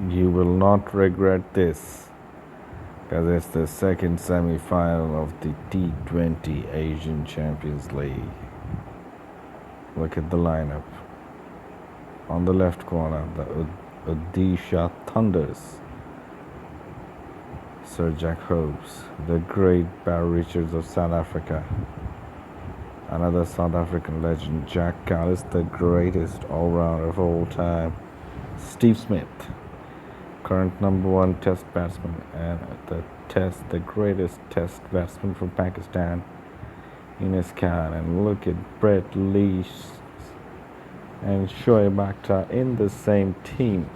You will not regret this, because it's the second semi-final of the T20 Asian Champions League. Look at the lineup. On the left corner, the Odisha Thunders. Sir J Hobbs, the great Barry Richards of South Africa. Another South African legend, Kallis, the greatest all-rounder of all time. Steve Smith, current #1 Test batsman, and the greatest Test batsman from Pakistan, Enes Khan. And look at Brett Lee and Shoaib Akhtar in the same team.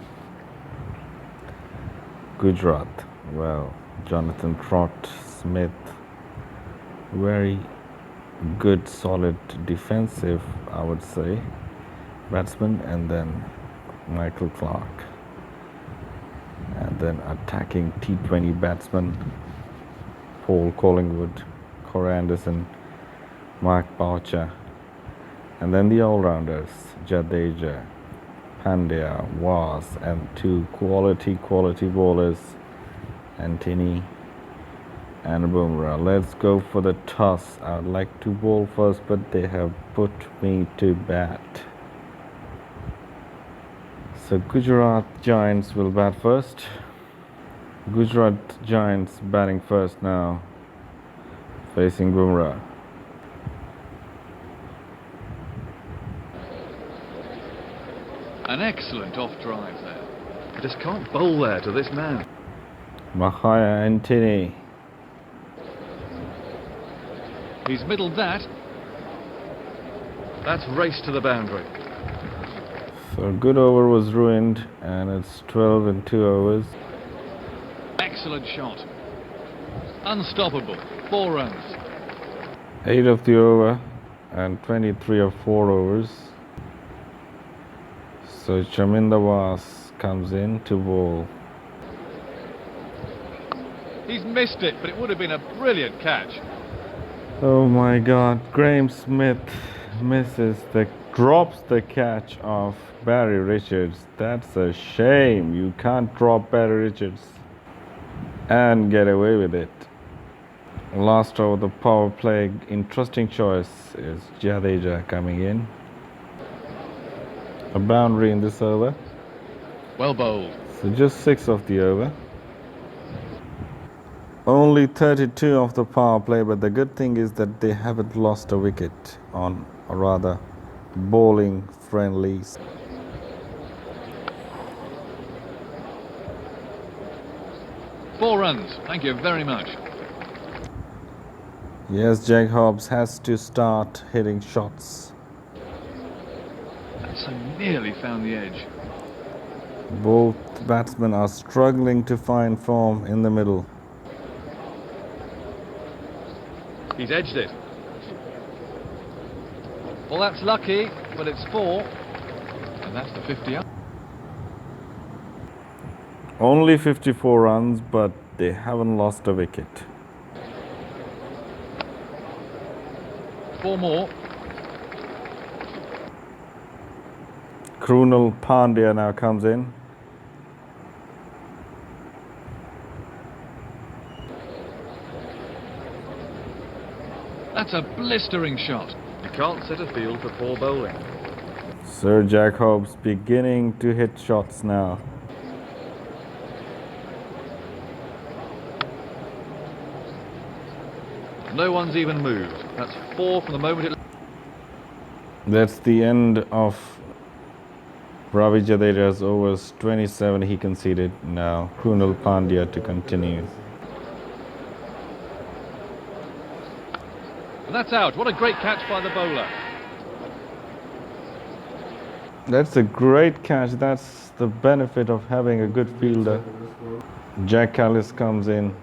Gujarat, well, Jonathan Trott, Smith, very good, solid defensive, I would say, batsman, and then Michael Clarke, and then attacking T20 batsman Paul Collingwood, Corey Anderson, Mark Boucher, and then the all-rounders Jadeja, Pandya, Vaas, and two quality bowlers, Ntini and Bumrah. Let's go for the toss. I would like to bowl first, but they have put me to bat. So Gujarat Giants will bat first. Gujarat Giants batting first now, facing Bumrah. An excellent off drive there. I just can't bowl there to this man. Mahaya and Ntini. He's middled that. That's race to the boundary. So a good over was ruined, and it's 12 in 2 overs. Excellent shot. Unstoppable. 4 runs. 8 of the over and 23 of 4 overs. So Chaminda Vaas comes in to bowl. He's missed it, but it would have been a brilliant catch. Oh my God, Graeme Smith drops the catch of Barry Richards. That's a shame. You can't drop Barry Richards and get away with it. Last over the power play, interesting choice is Jadeja coming in. A boundary in this over. Well bowled. So just 6 of the over. Only 32 of the power play, but the good thing is that they haven't lost a wicket on a rather bowling friendlies. Four runs. Thank you very much. Yes, J Hobbs has to start hitting shots. So nearly found the edge. Both batsmen are struggling to find form in the middle. He's edged it. Well, that's lucky, but it's 4. And that's the 50 up. Only 54 runs, but they haven't lost a wicket. 4 more. Krunal Pandya now comes in. That's a blistering shot. You can't set a field for poor bowling. Sir J Hobbs beginning to hit shots now. No one's even moved. That's 4 from the moment it... That's the end of Ravi Jadeja's overs. 27 he conceded. Now Krunal Pandya to continue. And that's out. What a great catch by the bowler. That's a great catch. That's the benefit of having a good fielder. Jack Kallis comes in.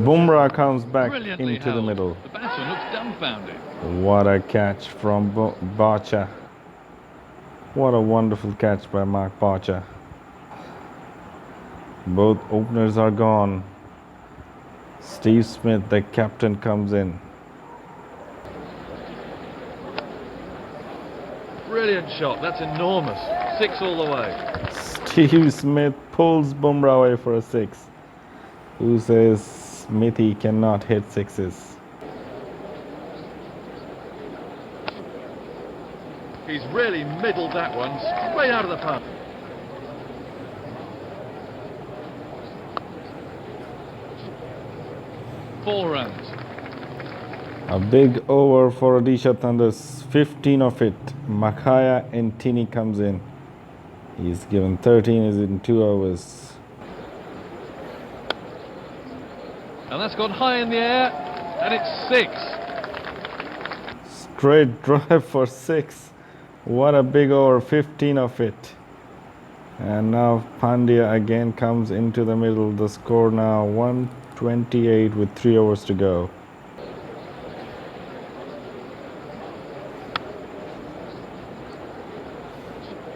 Bumrah comes back Brilliantly into held. the middle. The batsman looks dumbfounded. What a catch from Boucher. What a wonderful catch by Mark Boucher. Both openers are gone. Steve Smith, the captain, comes in. Brilliant shot, that's enormous. 6 all the way. Steve Smith pulls Bumrah away for a 6. Who says Smithy cannot hit 6s? He's really middled that one, straight out of the park. Four runs. A big over for Odisha Thunders, 15 of it. Makaya Ntini comes in. He's given 13 is in 2 overs. And that's gone high in the air, and it's 6. Straight drive for 6. What a big over, 15 of it. And now Pandya again comes into the middle. The score now 128 with 3 overs to go.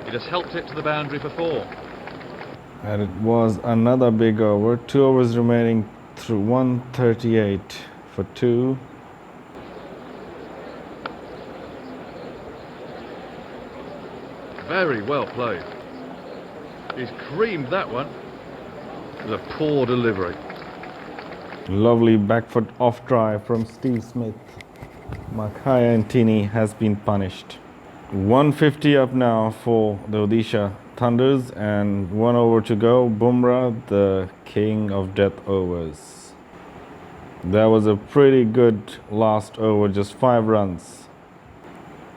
He just helped it to the boundary for 4. And it was another big over. 2 overs remaining through 138 for 2. Very well played. He's creamed that one. It was a poor delivery. Lovely back foot off drive from Steve Smith. Makaya Ntini has been punished. 150 up now for the Odisha Thunders and 1 over to go. Bumrah, the king of death overs. That was a pretty good last over, just 5 runs.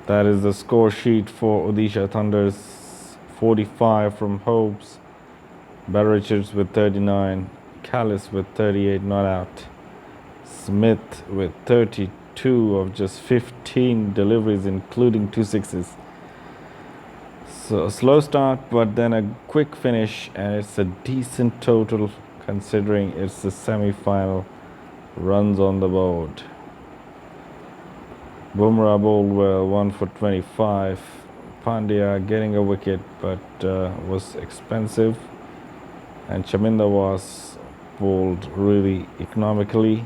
That is the score sheet for Odisha Thunders. 45 from Hobbs, Richards with 39, Kallis with 38 not out, Smith with 32 of just 15 deliveries including 2 6s. So a slow start but then a quick finish, and it's a decent total considering it's the semi-final. Runs on the board. Bumrah bowled well, 1 for 25. Pandya getting a wicket but was expensive, and Chaminda was bowled really economically,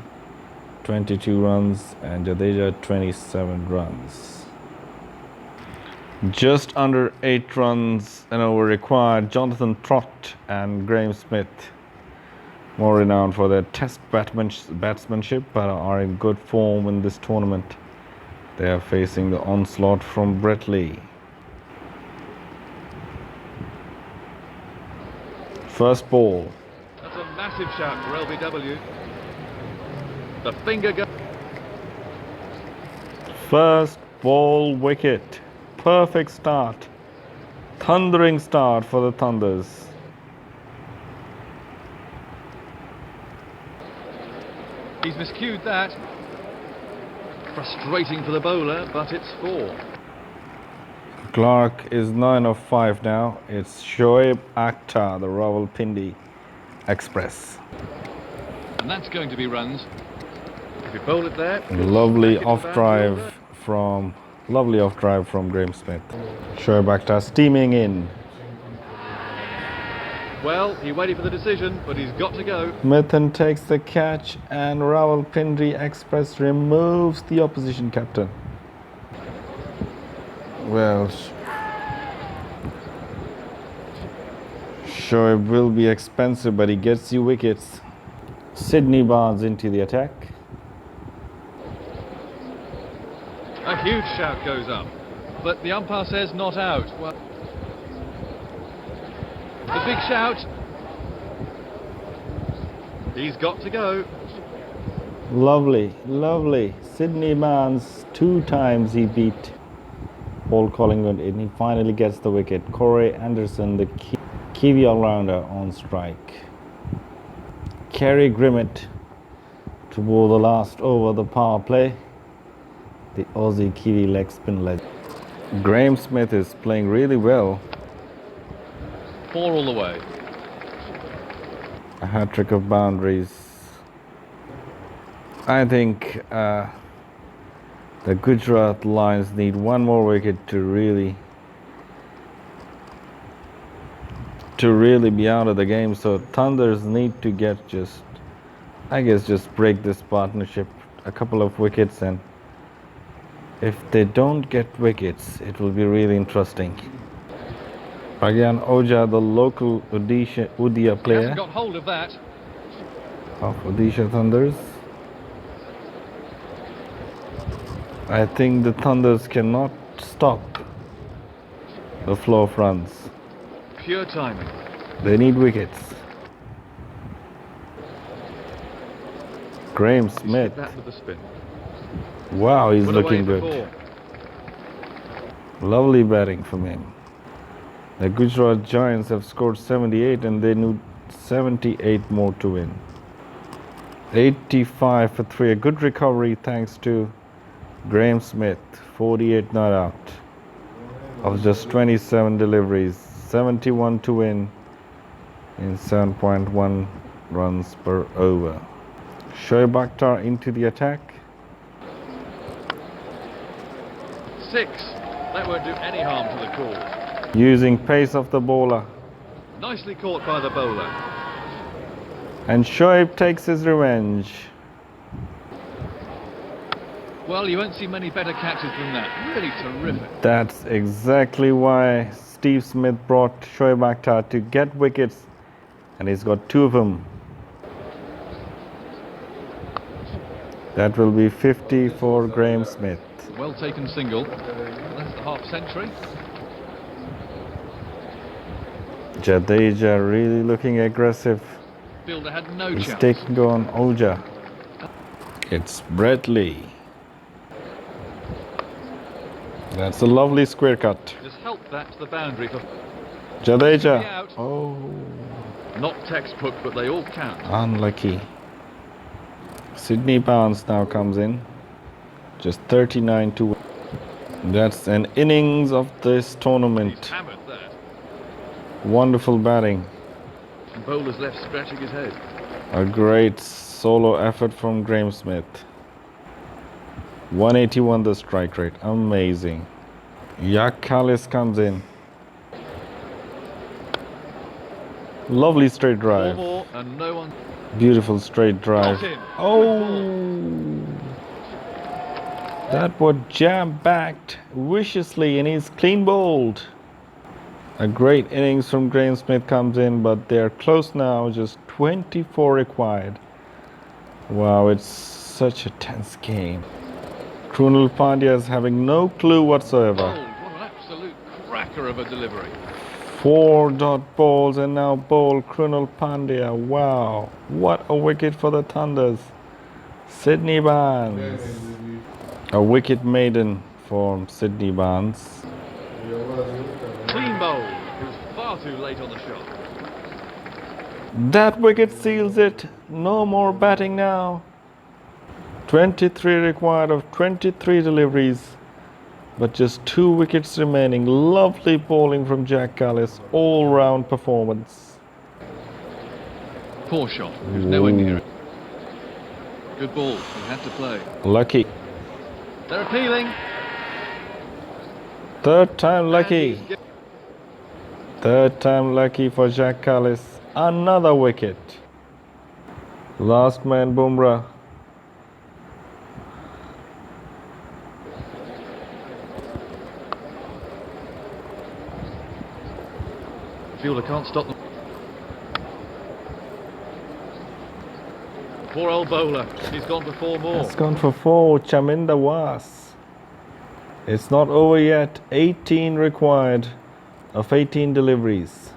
22 runs, and Jadeja 27 runs. Just under 8 runs an over required. Jonathan Trott and Graeme Smith, more renowned for their test batsmanship, but are in good form in this tournament. They are facing the onslaught from Brett Lee. First ball. That's a massive shout for LBW. The finger go. First ball wicket. Perfect start. Thundering start for the Thunders. He's miscued that. Frustrating for the bowler, but it's 4. Clarke is 9 of 5 now. It's Shoaib Akhtar, the Rawalpindi Express. And that's going to be runs. If you bowl it there. Lovely off drive from Graeme Smith. Shoaib Akhtar steaming in. Well, he waited for the decision, but he's got to go. Mithun takes the catch and Rawalpindi Express removes the opposition captain. Well, Shoaib will be expensive, but he gets you wickets. Sydney Barnes into the attack. A huge shout goes up, but the umpire says not out. Well, the big shout. He's got to go. Lovely, lovely. Sydney Barnes, 2 times he beat Paul Collingwood, and he finally gets the wicket. Corey Anderson, the Kiwi all-rounder, on strike. Kerry Grimmett to bowl the last over the power play. The Aussie Kiwi leg spin legend. Graeme Smith is playing really well. 4 all the way. A hat-trick of boundaries. I think the Gujarat Lions need 1 more wicket to really be out of the game. So Thunders need to get just break this partnership. A couple of wickets and If they don't get wickets, it will be really interesting. Again, Ojha, the local Odisha He hasn't player got hold of that. of Odisha Thunders. I think the Thunders cannot stop the flow of runs. Pure timing. They need wickets. Graeme He's Smith. hit that with a spin. Wow, he's Put looking away good. before. Lovely batting from him. The Gujarat Giants have scored 78 and they need 78 more to win. 85 for 3. A good recovery thanks to Graeme Smith. 48 not out of just 27 deliveries. 71 to win in 7.1 runs per over. Shoaib Akhtar into the attack. 6. That won't do any harm to the cause. Using pace of the bowler. Nicely caught by the bowler. And Shoaib takes his revenge. Well, you won't see many better catches than that. Really terrific. That's exactly why Steve Smith brought Shoaib Akhtar to get wickets, and he's got 2 of them. That will be 50 for Graeme Smith. Well taken single. That's the half century. Jadeja really looking aggressive. Fielder had no He's chance. taking on Ojha. It's Brett Lee. That's a lovely square cut. Just helped that to the boundary for Jadeja. out. Oh, Not textbook, but they all count. unlucky. Sydney Barnes now comes in. Just 39 to win. That's an innings of this He's tournament. hammered that. Wonderful batting. And bowler's left scratching his head. A great solo effort from Graeme Smith. 181 the strike rate. Amazing. Kallis comes in. Lovely straight 4 drive. more and no one. Beautiful straight drive. Got him. Oh! That was jam-packed viciously and he's clean bowled. A great innings from Graeme Smith comes in, but they're close now. Just 24 required. Wow, it's such a tense game. Krunal Pandya is having no clue whatsoever. Oh, what an absolute cracker of a delivery. 4 dot balls and now bowl Krunal Pandya. Wow, what a wicket for the Thunders. Sydney Barnes. A wicket maiden for Sydney Barnes. Clean bowl. He was far too late on the shot. That wicket seals it. No more batting now. 23 required of 23 deliveries. But just 2 wickets remaining. Lovely bowling from Jack Kallis. All-round performance. Poor shot. He was nowhere near it. Good ball. He had to play. Lucky. They're appealing. Third time lucky. Third time lucky for Jack Kallis. Another wicket. Last man Bumrah. Fielder can't stop them. Poor old bowler. He's gone for 4 more. It's gone for 4. Chaminda Vaas. It's not over yet. 18 required of 18 deliveries.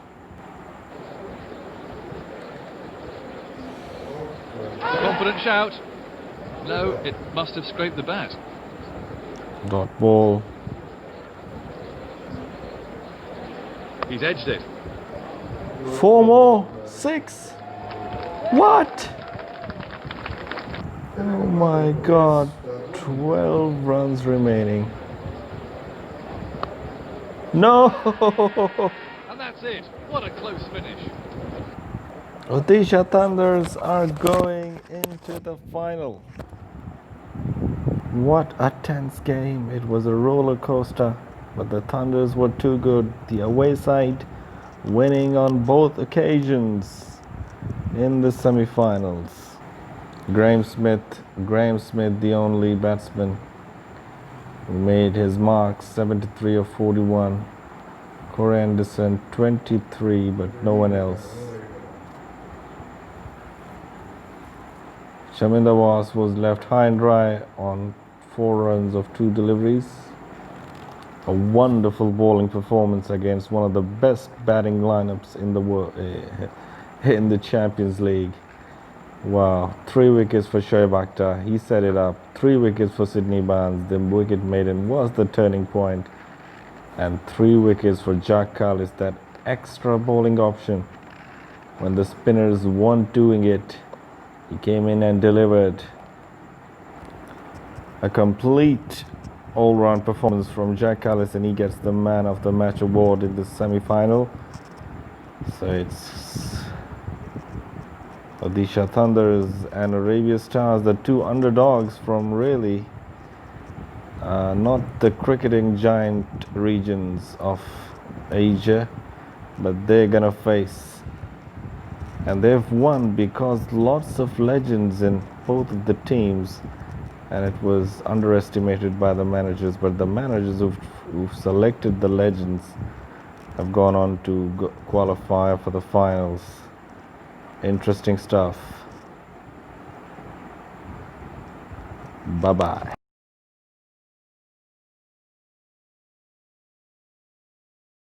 Confident shout. No, it must have scraped the bat. Dot ball. He's edged it. 4 more. 6. What? Oh my God. 12 runs remaining. No! And that's it. What a close finish. Odisha Thunders are going into the final. What a tense game. It was a roller coaster, but the Thunders were too good. The away side winning on both occasions in the semi-finals. Graeme Smith, the only batsman He made his mark, 73 of 41. Corey Anderson 23, but no one else. Chaminda Vaas was left high and dry on 4 runs of 2 deliveries. A wonderful bowling performance against one of the best batting lineups in the world, in the Champions League. Wow, 3 wickets for Shoaib Akhtar. He set it up. 3 wickets for Sydney Barnes. The wicket maiden was the turning point. And 3 wickets for Jack Kallis. That extra bowling option when the spinners weren't doing it. He came in and delivered a complete all-round performance from Jack Kallis, and he gets the Man of the Match award in the semi-final. So it's Odisha Thunders and Arabia Stars, the 2 underdogs from really not the cricketing giant regions of Asia, but they're gonna face, and they've won because lots of legends in both of the teams, and it was underestimated by the managers, but the managers who've selected the legends have gone on to qualify for the finals. Interesting stuff. Bye-bye.